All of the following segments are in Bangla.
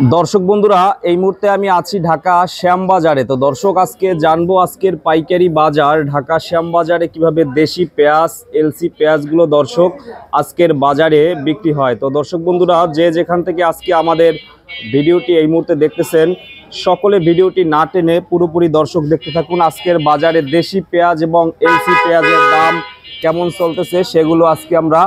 দর্শক বন্ধুরা, এই মুহূর্তে আমি আছি ঢাকা শ্যামবাজারে। তো দর্শক, আজকে জানবো আজকের পাইকারি বাজার ঢাকা শ্যামবাজারে কিভাবে দেশি পেঁয়াজ এলসি পেঁয়াজগুলো দর্শক আজকের বাজারে বিক্রি হয়। তো দর্শক বন্ধুরা, যে যেখান থেকে আজকে আমাদের ভিডিওটি এই মুহূর্তে দেখতেছেন, সকলে ভিডিওটি না টেনে পুরোপুরি দর্শক দেখতে থাকুন। আজকের বাজারে দেশি পেঁয়াজ এবং এলসি পেঁয়াজের দাম কেমন চলতেছে সেগুলো আজকে আমরা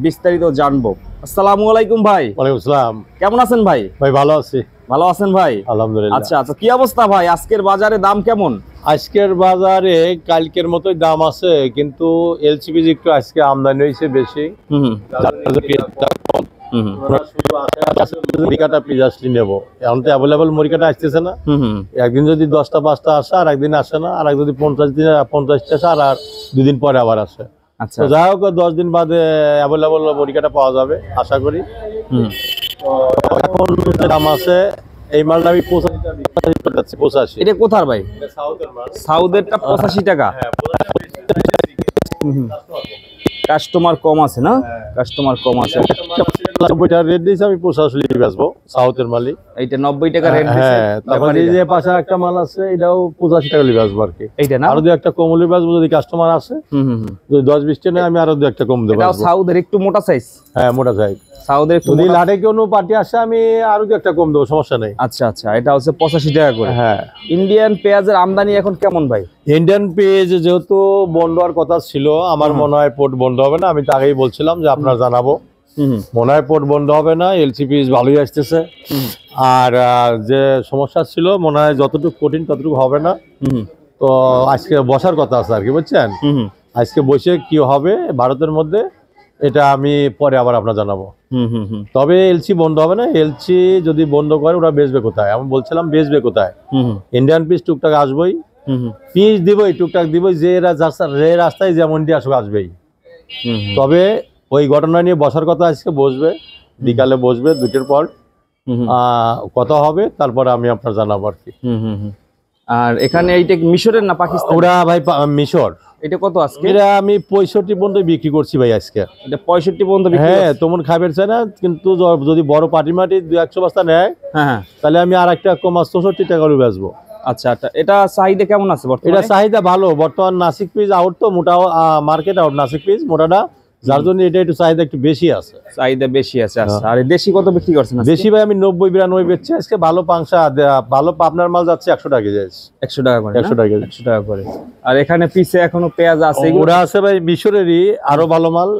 বিস্তারিত জানবো। আসসালামু আলাইকুম ভাই। ওয়ালাইকুম আসসালাম। কেমন আছেন ভাই? ভাই ভালো আছি। ভালো আছেন ভাই? আলহামদুলিল্লাহ। আচ্ছা আচ্ছা, কি অবস্থা ভাই? আজকের বাজারে দাম কেমন? আজকের বাজারে কালকের মতোই দাম আছে, কিন্তু এলসিপিজি একটু আজকে আমদানি হয়েছে বেশি। মুড়িকাটা পেঁয়াজ আসলে নেবো, এখন তো অ্যাভেলেবল মুড়িকাটা আসতেছে না। একদিন যদি 10টা 5টা আসে, আর একদিন আসে না, আর একদিন 50টা আসে, আর 2 দিন পরে আবার আসে। আচ্ছা, যাই হোক 10 দিন বাদে অ্যাভেলেবল মুড়িকাটা পাওয়া যাবে আশা করি। এখন দাম আছে এই মালটা আমি 85। এটা কোথার ভাই? সাউথেরটা 85 টাকা। কাস্টমার কম আছে না? কাস্টমার কম আছে। 90 টাকা রেট দিয়েছি, আমি 85 বেচবো সাউথের মালিক। এইটা 90 টাকা রেট দিয়েছে। হ্যাঁ, তারপরে এই যে পাশে একটা মাল আছে, এটাও 85 টাকা বেচবো আর কি। এইটা না, আরো দুই একটা কমলি বেচবো যদি কাস্টমার আসে। যদি 10-20 টা নেয় আমি আরো দুই একটা কম দেবো। এটাও সাউথের একটু মোটা সাইজ। হ্যাঁ, মোটা সাইজ। সাউথের একটু যদি লাটে কোনো পার্টি আসে আমি আরো দুই একটা কম দেবো, সমস্যা নেই। আচ্ছা আচ্ছা, এটা হচ্ছে 85 টাকা করে। হ্যাঁ। ইন্ডিয়ান পেঁয়াজের আমদানি এখন কেমন ভাই? ইন্ডিয়ান পেঁয়াজ যেহেতু বন্ধ হওয়ার কথা ছিল, আমার মনে হয় পোর্ট বন্ধ হবে না। আমি তো আগেই বলছিলাম যে আপনার জানাবো, মনে হয় পোর্ট বন্ধ হবে না। এলসিপি ভালোই আসতেছে। আর যে সমস্যা ছিল মনে হয় যতটুকু কঠিন ততটুকু হবে না। তো আজকে বসার কথা আছে আর কি, বুঝছেন। আজকে বসে কি হবে ভারতের মধ্যে, এটা আমি পরে আবার আপনার জানাবো। তবে এলসি বন্ধ হবে না। এলসি যদি বন্ধ করে ওরা বেচবে কোথায়? আমি বলছিলাম বেচবে কোথায়। ইন্ডিয়ান পিস টুকটাক আসবেই, পিস দিবই, টুকটাক দিবই, যে রাস্তায় যেমন দিয়ে আসবে আসবেই। তবে ওই ঘটনা নিয়ে বসার কথা, আজকে বসবে, বিকালে বসবে, 2টার পর কথা হবে, তারপরে আমি আপনার জানাবো আর কি। আর এখানে এইটা মিশরের না পাকিস্তান? ওরা ভাই মিশর। এটা কত আজকে? এটা আমি 65 পর্যন্ত বিক্রি করছি ভাই আজকে। এটা 65 পর্যন্ত বিক্রি? হ্যাঁ, তোমার খাবার চাই না, কিন্তু যদি বড় পাটি মাটি 200 বস্তা নেয়, হ্যাঁ, তাহলে আমি আর একটা কম 64 টাকা করে বেচবো। আচ্ছা আচ্ছা, এটা চাহিদা কেমন আছে বর্তমানে? এটা চাহিদা ভালো বর্তমান। নাসিক পিস আউট তো, মোটা মার্কেট আউট নাসিক পিস মোটাটা, যার জন্য এটা একটু চাহিদা একটু বেশি আছে। চাহিদা বেশি আছে। আচ্ছা, আর দেশি কত বিক্রি করছেন? দেশি ভাই আমি 90-92 বেচছি আজকে। ভালো পাংশা, ভালো পাবনার মাল যাচ্ছে 100 টাকা কেজি। 100 টাকা করে? 100 টাকা, 100 টাকা করে। আর এখানে পিছে এখনো পেঁয়াজ আছে? ওরা আছে ভাই মিশরেরই আরো ভালো মাল।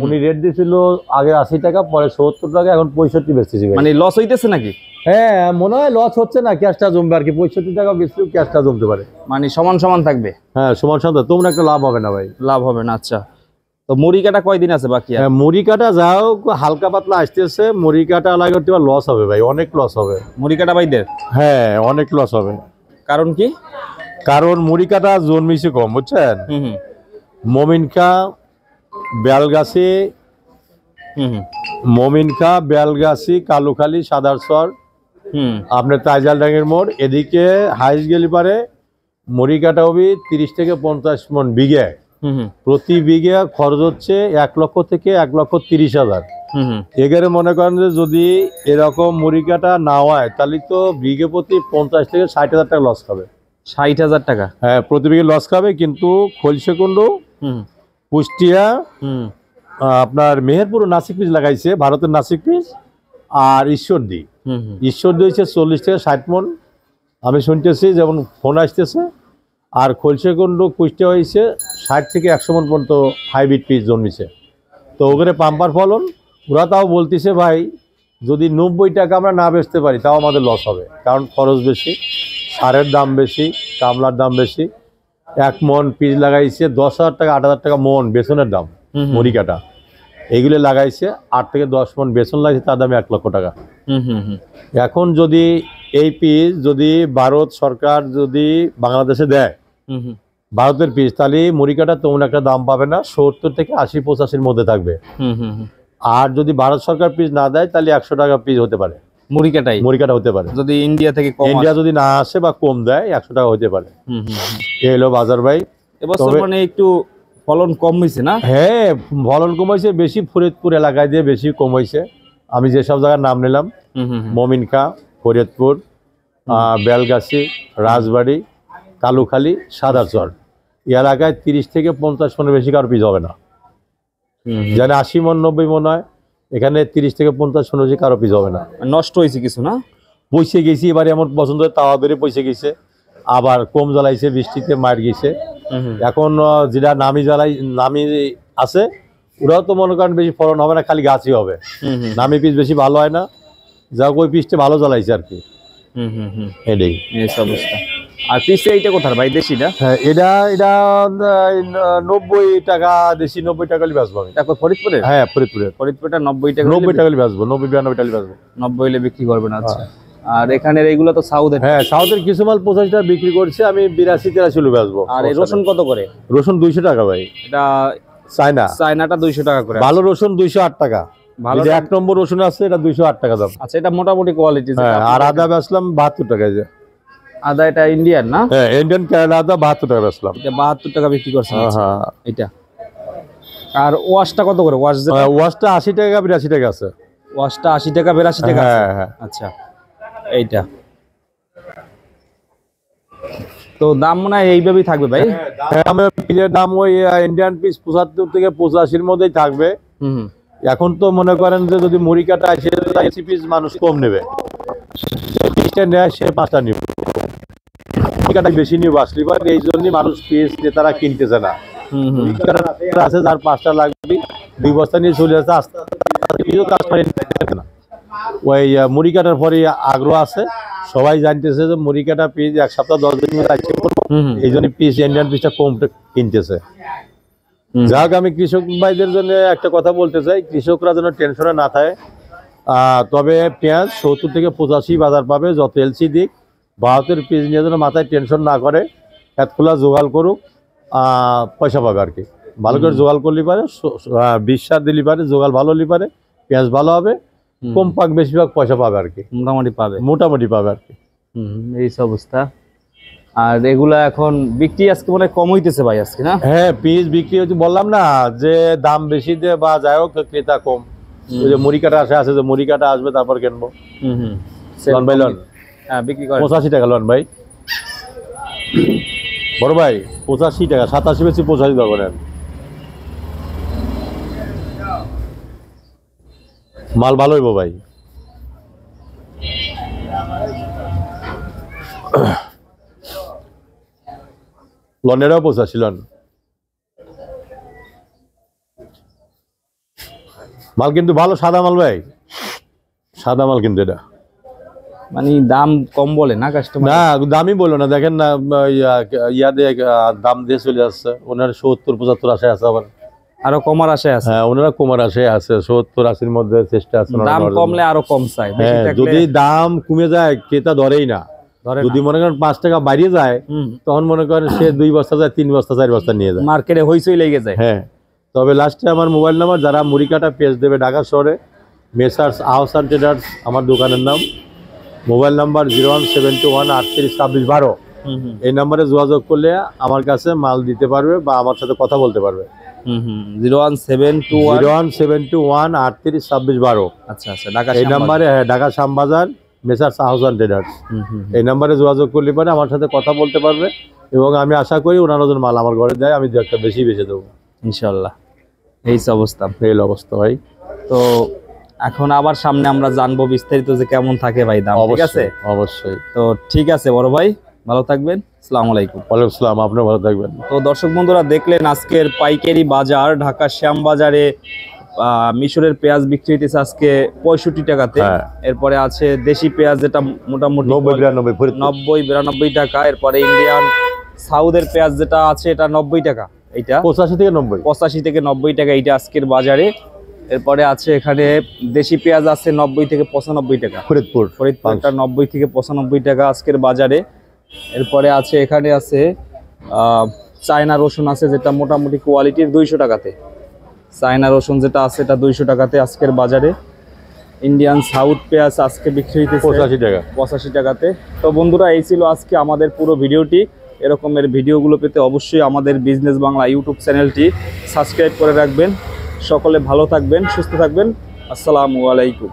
উনি রেট দিয়েছিল আগে 80 টাকা, পরে 70 টাকা, এখন 65 বেচতেছি। মানে লস হইতেছে নাকি? হ্যাঁ, মনে হয় লস হচ্ছে না, ক্যাশটা জমবে আর কি। 65 টাকা বেচলেও ক্যাশটা জমতে পারে। মানে সমান সমান থাকবে? হ্যাঁ, সমান সমান। তোমরা একটা লাভ হবে না ভাই? লাভ হবে না। আচ্ছা, তো মুড়ি কাটা কয়দিন আছে বাকি? হ্যাঁ, মুড়ি কাটা যাও হালকা পাতলা আসতেছে। মুড়ি কাটা লাগে লস হবে ভাই, অনেক লস হবে মুড়ি কাটা ভাইদের। হ্যাঁ, অনেক লস হবে। কারণ কি? কারণ মুড়ি কাটা জন্মিছে কম, বুঝছেন। মমিনখা, বেলগাছি, বেলগাছি, কালুখালী, সাদারসর, আপনার তাইজাল ডাঙ্গের মোড়, এদিকে হাইস গেলি পারে মুড়ি কাটা হবি 30 থেকে 50 মন বিঘে। প্রতি বিঘে খরচ হচ্ছে 1 লক্ষ থেকে 1,30,000। এগারে মনে করেন যে যদি এরকম মুড়ি কাটা না হয়, তাহলে তো বিঘে প্রতি 50 থেকে 60,000 টাকা লস খাবে। 60,000 টাকা? হ্যাঁ, প্রতি বিঘে লস খাবে। কিন্তু খলসেকুন্ড, কুষ্টিয়া, আপনার মেহেরপুর নাসিক পিস লাগাইছে, ভারতের নাসিক পিস। আর ঈশ্বরদী হচ্ছে 40 থেকে 60 মন আমি শুনতেছি, যেমন ফোন আসতেছে। আর খলসেকুন্ড, কুষ্টিয়া হয়েছে 60 থেকে 100 মন পর্যন্ত হাইব্রিড পিস জন্মিছে। তো ওখানে পাম্পার ফলন। ওরা তাও বলতেছে ভাই যদি 90 টাকা আমরা না বেচতে পারি তাও আমাদের লস হবে, কারণ খরচ বেশি, সারের দাম বেশি, কামলার দাম বেশি। 1 মন পিস লাগাইছে 10,000 টাকা, 8,000 টাকা মন বেসনের দাম। মুড়ি কাটা এইগুলো লাগাইছে 8 থেকে 10 মন বেসন লাগছে, তার দাম 1 লক্ষ টাকা। এখন যদি এই পিস যদি ভারত সরকার যদি বাংলাদেশে দেয়, ভারতের পিস, তাহলে মুড়ি কাটা তেমন একটা দাম পাবে না, 70 থেকে 80-85 মধ্যে থাকবে। আর যদি ভারত সরকার পিস না দেয়, তাহলে 100 টাকা পিস হতে পারে মুড়ি কাটা হতে পারে। যদি ইন্ডিয়া থেকে ইন্ডিয়া যদি না আসে বা কম দেয়, 100 টাকা হতে পারে। এই হলো বাজার ভাই। এবছর মানে একটু ফলন কম হয়েছে না? হ্যাঁ, ফলন কম হয়েছে বেশি। ফরিদপুর এলাকায় দিয়ে বেশি কম হয়েছে। আমি যেসব জায়গার নাম নিলাম, মমিনখা, ফরিদপুর, বেলগাছি, রাজবাড়ি, কালুখালী, সাদাচর এই এলাকায় 30 থেকে 50 মনের বেশি কারো পিস হবে না। যেখানে 80 মন 90 মন হয়, এখানে 30 থেকে 50 মনের বেশি কারো পিস হবে না। নষ্ট হয়েছে কিছু না? পয়সে গেছি এবারে আমার পছন্দ হয় তাওয়া বেড়ে পয়সে গেছে, আবার কম জ্বালাইছে, বৃষ্টিতে মার গেছে। এখন যেটা নামি আছে ওরাও তো মনে করেন বেশি ফলন হবে না, খালি গাছই হবে। নামি পিস বেশি ভালো হয় না, যা ওই পিসটা ভালো জ্বালাইছে আর কি। এটাই অবস্থা। আর পিসে এইটা কোথায় ভাই, দেশিটা? হ্যাঁ, এটা 90 টাকা, দেশি 90 টাকা বেচবো আমি। তারপর ফরিদপুরে? হ্যাঁ, ফরিদপুরটা 90 টাকা। 90 টাকা বেচবো, 90-92 টাকা বেচবো। 90 হলে বিক্রি করবেন? আচ্ছা। আর এখানের এইগুলো তো সাউথের? হ্যাঁ, সাউথের কিছু মাল 85 টাকা বিক্রি করছে, আমি 82-83 হলে বেচবো। আর এই রসুন কত করে? রসুন 200 টাকা ভাই। এটা চায়নাটা 200 টাকা করে। ভালো রসুন 208 টাকা। ভালো 1 নম্বর রসুন আছে, এটা 208 টাকা দাম। আচ্ছা, এটা মোটামুটি কোয়ালিটি। আর আদা বেচলাম 72 টাকায়। যে আদা এটা ইন্ডিয়ান না? হ্যাঁ, ইন্ডিয়ান কেরালা আদা 72 টাকা বেচলাম। এটা 72 টাকা বিক্রি করছেন? হ্যাঁ। এটা আর ওয়াশটা কত করে? ওয়াশটা 80 টাকা 82 টাকা আছে। ওয়াশটা 80 টাকা 82 টাকা? হ্যাঁ। আচ্ছা, এইটা তো দাম মনে হয় এইভাবেই থাকবে ভাই? পিসের দাম ওই ইন্ডিয়ান পিস 75 থেকে 85-র মধ্যেই থাকবে। এখন তো মনে করেন যে যদি মুড়ি কাটা আসে, পিস মানুষ কম নেবে, পিসটা নেয় সে 5টা নিবে, মুড়ি কাটা বেশি নিবে আসলে, এই জন্যই মানুষ পিস তারা কিনতেছে না। আছে যার 5টা লাগবে, 2 বস্তা নিয়ে চলে আসছে, আস্তে আস্তে না। ওই মুড়ি কাটার পরে আগ্রহ আছে, সবাই জানতেছে যে মুড়ি কাটা পিস 1 সপ্তাহ 10 দিন লাগছে, এই জন্য পিস ইন্ডিয়ান পিসটা কম কিনতেছে। যাক, আমি কৃষক ভাইদের জন্য একটা কথা বলতে চাই, কৃষকরা যেন টেনশনে না থাকে। তবে পেঁয়াজ 70 থেকে 85 বাজার পাবে, যত এলসি দিক। 72 পিস নিয়ে যেন মাথায় টেনশন না করে, এতগুলা জোগাড় করুক, পয়সা পাবে আর কি। ভালো করে জোগাড় করলে পারে, 20 সার দিলে পারে, জোগাড় ভালো হলে পারে, পেঁয়াজ ভালো হবে, কম পাক বেশিরভাগ পয়সা পাবে আর কি। মোটামুটি পাবে আর কি। এই অবস্থা। আর এগুলা এখন বিক্রি আজকে মনে কম হইতেছে ভাই আজকে, না? হ্যাঁ, পিস বিক্রি হচ্ছে, বললাম না যে দাম বেশি দিয়ে বা যাই হোক ক্রেতা কম। ওই যে মুড়ি কাটা আছে, যে মুড়ি কাটা আসবে তারপর কিনবো। বিক্রি করে 85 টাকা লন ভাই। বড় ভাই 85 টাকা, 87 বেশি 85 টাকা করেন। মাল ভালো হইব ভাই। লনেরাও 85 লন। মাল কিন্তু ভালো, সাদা মাল ভাই, সাদা মাল কিন্তু। এটা মানে দাম কম বলে না কাস্টমার? না, দামই বলো না, দেখেন না ইয়াদে দাম দিয়ে চলে আসছে। ওনার 70-75 আশায় আছে, আবার আরো কমার আশায় আছে। হ্যাঁ, ওনারা কমার আশায় আছে, 70-80-র মধ্যে চেষ্টা আছে। দাম কমলে আরো কম চাই। যদি দাম কমে যায় ক্রেতা ধরেই না। যদি মনে করেন 5 টাকা বাড়িয়ে যায়, তখন মনে করেন সে 2 বস্তা যায়, 3 বস্তা 4 বস্তা নিয়ে যায়, মার্কেটে হইচই লেগে যায়। হ্যাঁ। তবে লাস্টে আমার মোবাইল নাম্বার, যারা মুড়ি কাটা পেজ দেবে ঢাকা শহরে, মেসার্স আহসান ট্রেডার্স আমার দোকানের নাম। Mobile number 01721382612। এই নাম্বারে যোগাযোগ করলে আমার কাছে মাল দিতে পারবে বা আমার সাথে কথা বলতে পারবে। 01721382612। আচ্ছা, এই নাম্বারে, হ্যাঁ, ঢাকা শ্যামবাজার মেসার্স আহসান ট্রেডার্স, এই নাম্বারে যোগাযোগ করলে পারে আমার সাথে কথা বলতে পারবে। এবং আমি আশা করি ওনার ওজন মাল আমার ঘরে দেয়, আমি 2-1টা বেশি বেচে দেবো ইনশাল্লাহ। এই অবস্থা ভাই। তো এখন আবার সামনে আমরা জানবো বিস্তারিত যে কেমন থাকে ভাই দাম। ঠিক আছে? অবশ্যই। তো ঠিক আছে বড় ভাই, ভালো থাকবেন। আসসালামু আলাইকুম। ওয়ালাইকুম আসসালাম, আপনিও ভালো থাকবেন। তো দর্শক বন্ধুরা, দেখলেন আজকের পাইকারি বাজার ঢাকা শ্যামবাজারে মিশরের পেঁয়াজ বিক্রি হইতেছে আজকে 65 টাকাতে। এরপরে আছে দেশি পেঁয়াজ, যেটা মোটামুটি 90-92 টাকা। এরপরে ইন্ডিয়ান সাউথের পেঁয়াজ যেটা আছে, এটা 90 টাকা। এটা 85 থেকে 90 টাকা, এইটা আজকের বাজারে। এরপরে আছে এখানে দেশি পেঁয়াজ আছে 90 থেকে 95 টাকা। ফরিদপুরটা 90 থেকে 95 টাকা আজকের বাজারে। এরপরে আছে এখানে আছে চায়না রসুন আছে, যেটা মোটামুটি কোয়ালিটির 200 টাকাতে। চায়না রসুন যেটা আছে এটা 200 টাকাতে আজকের বাজারে। ইন্ডিয়ান সাউথ পেঁয়াজ আজকে বিক্রি হইতেছে 85 টাকাতে। তো বন্ধুরা, এই ছিল আজকে আমাদের পুরো ভিডিওটি। এরকমের ভিডিওগুলো পেতে অবশ্যই আমাদের বিজনেস বাংলা ইউটিউব চ্যানেলটি সাবস্ক্রাইব করে রাখবেন। সকলে ভালো থাকবেন, সুস্থ থাকবেন। আসসালামু আলাইকুম।